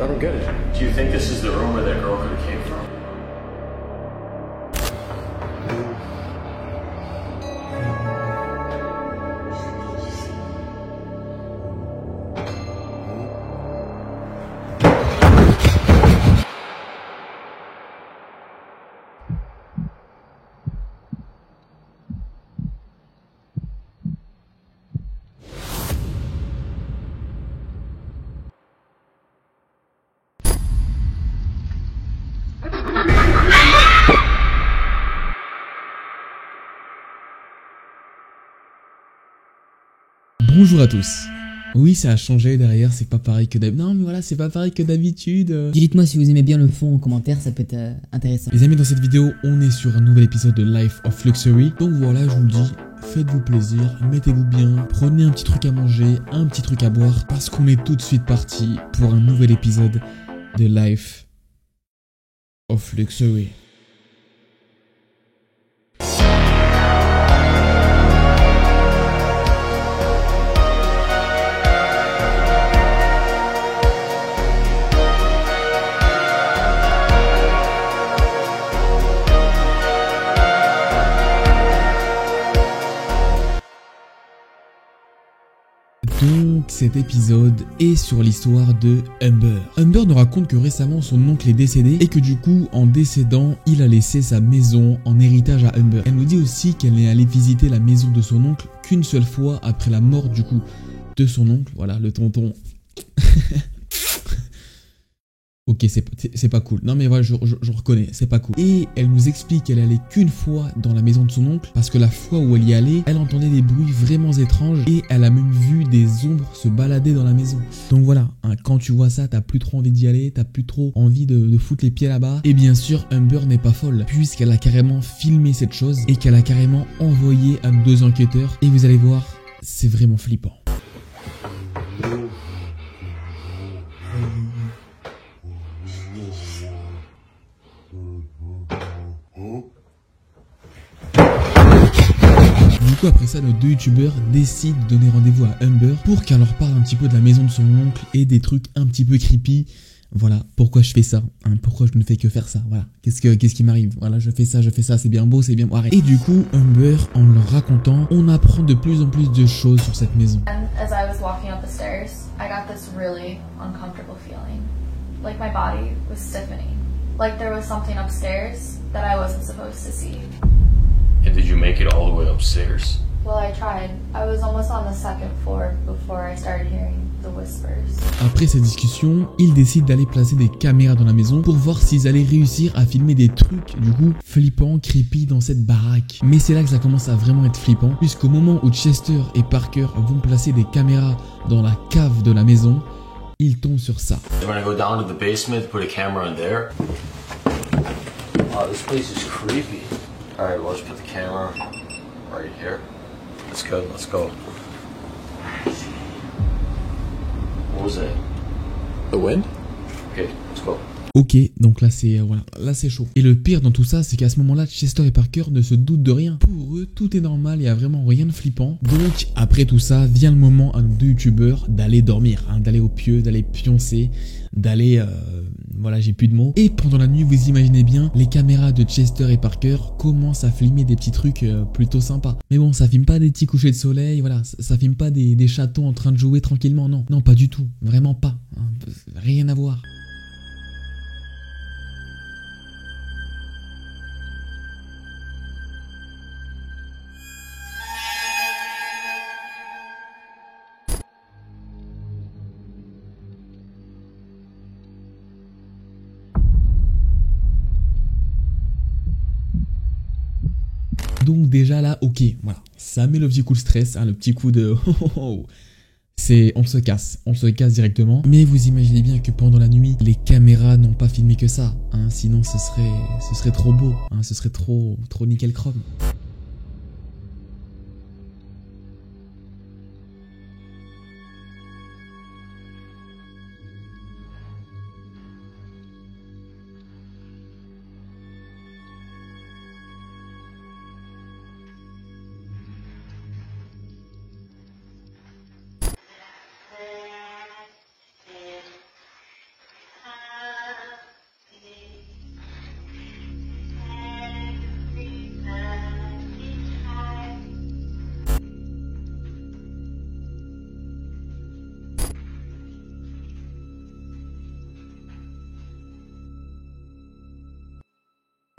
don't get it. Do you think this is the room where that girl could have came from? Bonjour à tous. Oui, ça a changé derrière, c'est pas pareil que d'habitude. Non, mais voilà, c'est pas pareil que d'habitude. Dites-moi si vous aimez bien le fond en commentaire, ça peut être intéressant. Les amis, dans cette vidéo, on est sur un nouvel épisode de Life of Luxury. Donc voilà, je vous le dis, faites-vous plaisir, mettez-vous bien, prenez un petit truc à manger, un petit truc à boire, parce qu'on est tout de suite parti pour un nouvel épisode de Life of Luxury. Donc cet épisode est sur l'histoire de Amber. Amber nous raconte que récemment son oncle est décédé et que du coup en décédant il a laissé sa maison en héritage à Amber. Elle nous dit aussi qu'elle n'est allée visiter la maison de son oncle qu'une seule fois après la mort du coup de son oncle. Voilà le tonton. Ok, c'est pas cool. Non mais voilà, je reconnais, c'est pas cool. Et elle nous explique qu'elle allait qu'une fois dans la maison de son oncle parce que la fois où elle y allait, elle entendait des bruits vraiment étranges et elle a même vu des ombres se balader dans la maison. Donc voilà, hein, quand tu vois ça, t'as plus trop envie d'y aller, t'as plus trop envie de foutre les pieds là-bas. Et bien sûr, Amber n'est pas folle puisqu'elle a carrément filmé cette chose et qu'elle a carrément envoyé à nos deux enquêteurs. Et vous allez voir, c'est vraiment flippant. Du coup après ça, nos deux youtubeurs décident de donner rendez-vous à Amber pour qu'elle leur parle un petit peu de la maison de son oncle et des trucs un petit peu creepy. Voilà pourquoi je fais ça, hein, pourquoi je ne fais que faire ça, voilà, qu'est-ce qui m'arrive, voilà, je fais ça, c'est bien beau, c'est bien beau, arrête. Et du coup, Amber, en leur racontant, on apprend de plus en plus de choses sur cette maison. And as I was walking up the stairs, I got this really uncomfortable feeling. Like my body was stiffening. Like there was something upstairs that I wasn't supposed to see. And did you make it all the way upstairs? Well, I tried. I was almost on the second floor before I started hearing the whispers. Après cette discussion, ils décident d'aller placer des caméras dans la maison pour voir s'ils allaient réussir à filmer des trucs, du coup, flippants, creepy dans cette baraque. Mais c'est là que ça commence à vraiment être flippant, puisqu'au moment où Chester et Parker vont placer des caméras dans la cave de la maison, ils tombent sur ça. They're gonna go down to the basement, put a camera in there. Wow, this place is creepy. Alright, well, let's put the camera right here. That's good, let's go. What was that? The wind? Okay, let's go. Ok, donc là c'est voilà, là c'est chaud. Et le pire dans tout ça, c'est qu'à ce moment-là, Chester et Parker ne se doutent de rien. Pour eux, tout est normal, il y a vraiment rien de flippant. Donc après tout ça, vient le moment à nos deux youtubeurs d'aller dormir, hein, d'aller au pieu, d'aller pioncer, d'aller voilà, j'ai plus de mots. Et pendant la nuit, vous imaginez bien, les caméras de Chester et Parker commencent à filmer des petits trucs plutôt sympas. Mais bon, ça filme pas des petits couchers de soleil, voilà, ça filme pas des chatons en train de jouer tranquillement, non. Non, pas du tout, vraiment pas, hein, rien à voir. Donc déjà là, ok, voilà, ça met le petit coup de stress, hein, le petit coup de... C'est, on se casse directement. Mais vous imaginez bien que pendant la nuit, les caméras n'ont pas filmé que ça, hein, sinon ce serait trop beau, hein, ce serait trop nickel chrome.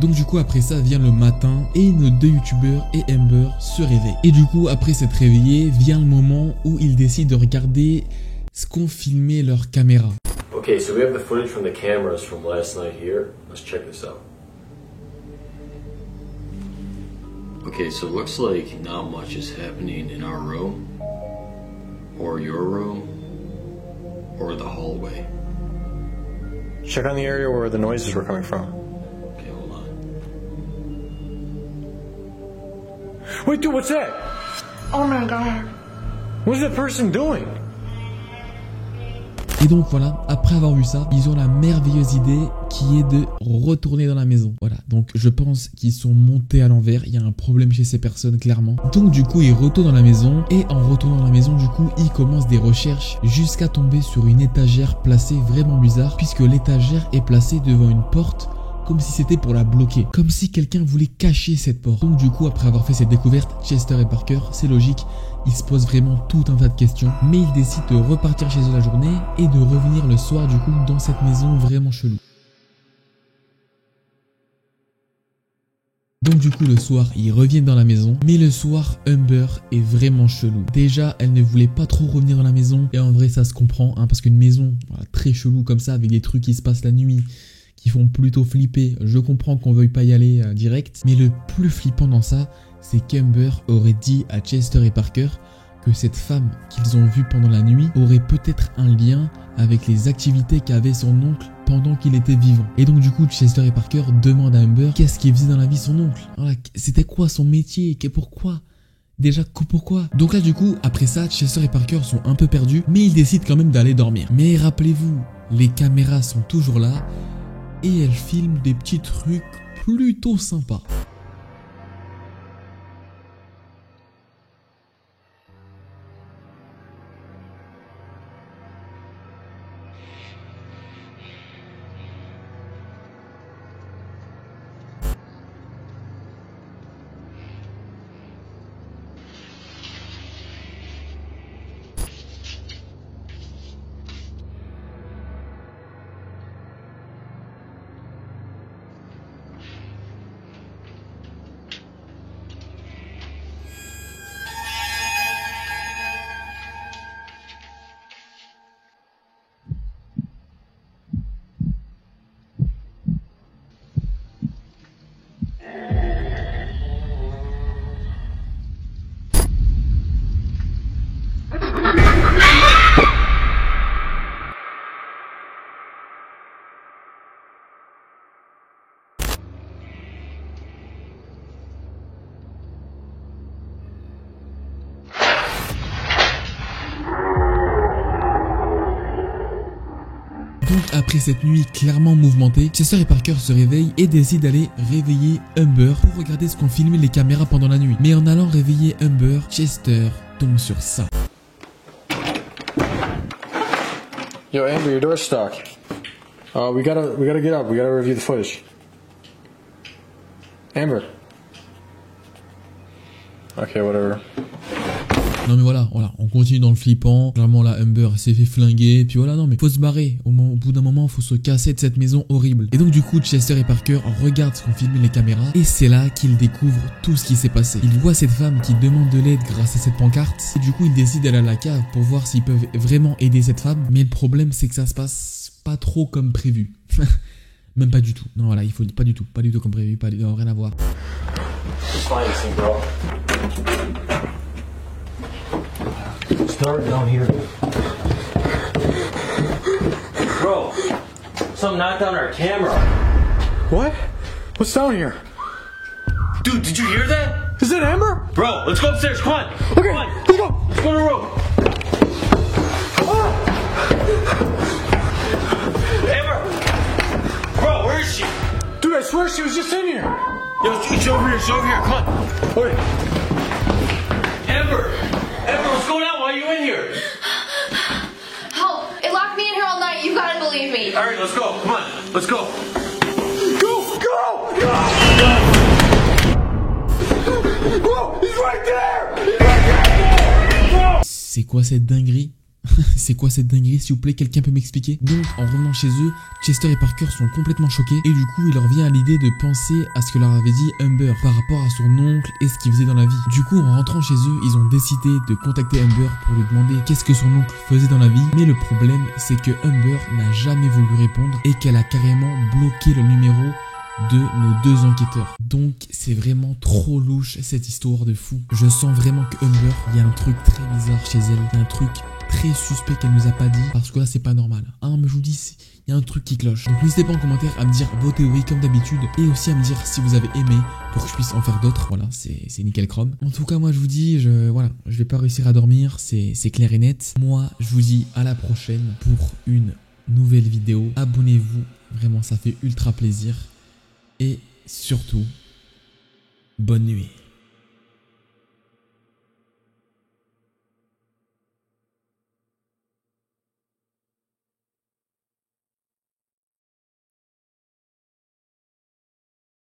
Donc du coup après ça vient le matin et nos deux youtubeurs et Amber se réveillent. Et du coup après s'être réveillés vient le moment où ils décident de regarder ce qu'ont filmé leurs caméras. Okay, so we have the footage from the cameras from last night here. Let's check this out. Okay, so it looks like not much is happening in our room, or your room, or the hallway. Check on the area where the noises were coming from. Okay, hold on. Wait, dude, what's that? Oh my god. What's that person doing? Et donc voilà, après avoir vu ça, ils ont la merveilleuse idée qui est de retourner dans la maison. Voilà, donc je pense qu'ils sont montés à l'envers, il y a un problème chez ces personnes clairement. Donc du coup, ils retournent dans la maison et en retournant dans la maison, du coup, ils commencent des recherches jusqu'à tomber sur une étagère placée vraiment bizarre puisque l'étagère est placée devant une porte comme si c'était pour la bloquer, comme si quelqu'un voulait cacher cette porte. Donc du coup, après avoir fait cette découverte, Chester et Parker, c'est logique, ils se posent vraiment tout un tas de questions, mais ils décident de repartir chez eux la journée et de revenir le soir du coup dans cette maison vraiment chelou. Donc du coup le soir, ils reviennent dans la maison, mais le soir, Amber est vraiment chelou. Déjà, elle ne voulait pas trop revenir dans la maison, et en vrai ça se comprend, hein, parce qu'une maison voilà, très chelou comme ça, avec des trucs qui se passent la nuit, qui font plutôt flipper, je comprends qu'on veuille pas y aller direct, mais le plus flippant dans ça, c'est qu'Amber aurait dit à Chester et Parker que cette femme qu'ils ont vue pendant la nuit aurait peut-être un lien avec les activités qu'avait son oncle pendant qu'il était vivant. Et donc du coup, Chester et Parker demandent à Amber qu'est-ce qu'il faisait dans la vie son oncle. Voilà, c'était quoi son métier, pourquoi? Déjà, pourquoi? Donc là du coup, après ça, Chester et Parker sont un peu perdus, mais ils décident quand même d'aller dormir. Mais rappelez-vous, les caméras sont toujours là, et elles filment des petits trucs plutôt sympas. Donc après cette nuit clairement mouvementée, Chester et Parker se réveillent et décident d'aller réveiller Amber pour regarder ce qu'ont filmé les caméras pendant la nuit. Mais en allant réveiller Amber, Chester tombe sur ça. Yo, Amber, your door's stuck. We gotta get up. We gotta review the footage. Amber. Okay, whatever. Non mais voilà, on continue dans le flippant. Clairement là, Amber s'est fait flinguer. Puis voilà, non mais faut se barrer. Au bout d'un moment, faut se casser de cette maison horrible. Et donc du coup, Chester et Parker regardent ce qu'ont filmé les caméras. Et c'est là qu'ils découvrent tout ce qui s'est passé. Ils voient cette femme qui demande de l'aide grâce à cette pancarte. Et du coup, ils décident d'aller à la cave pour voir s'ils peuvent vraiment aider cette femme. Mais le problème, c'est que ça se passe pas trop comme prévu. Même pas du tout. Non voilà, il faut pas du tout comme prévu. Rien à voir. Financing, bro. Start down here. Bro, something knocked down our camera. What? What's down here? Dude, did you hear that? Is that Amber? Bro, let's go upstairs. Come on. Okay, Come on. let's go. Let's go to the room. Amber! Bro, where is she? Dude, I swear she was just in here. Yo, she's over here. She's over here. Come on. Okay. Amber! Amber, what's going on? Why are you in here? Help! It locked me in here all night. You gotta believe me. All right, let's go. Come on. Let's go. Go! Bro, he's right there! C'est quoi cette dinguerie? C'est quoi cette dinguerie, s'il vous plaît, quelqu'un peut m'expliquer? Donc, en revenant chez eux, Chester et Parker sont complètement choqués et du coup, il leur vient à l'idée de penser à ce que leur avait dit Amber par rapport à son oncle et ce qu'il faisait dans la vie. Du coup, en rentrant chez eux, ils ont décidé de contacter Amber pour lui demander qu'est-ce que son oncle faisait dans la vie. Mais le problème, c'est que Amber n'a jamais voulu répondre et qu'elle a carrément bloqué le numéro de nos deux enquêteurs. Donc c'est vraiment trop louche cette histoire de fou. Je sens vraiment que Amber, il y a un truc très bizarre chez elle, il y a un truc très suspect qu'elle nous a pas dit, parce que là c'est pas normal. Hein, mais je vous dis, il y a un truc qui cloche. Donc n'hésitez pas en commentaire à me dire vos théories comme d'habitude, et aussi à me dire si vous avez aimé pour que je puisse en faire d'autres. Voilà, c'est nickel chrome. En tout cas, moi je vous dis, je vais pas réussir à dormir, c'est clair et net. Moi je vous dis à la prochaine pour une nouvelle vidéo. Abonnez-vous, vraiment ça fait ultra plaisir. Et surtout, bonne nuit.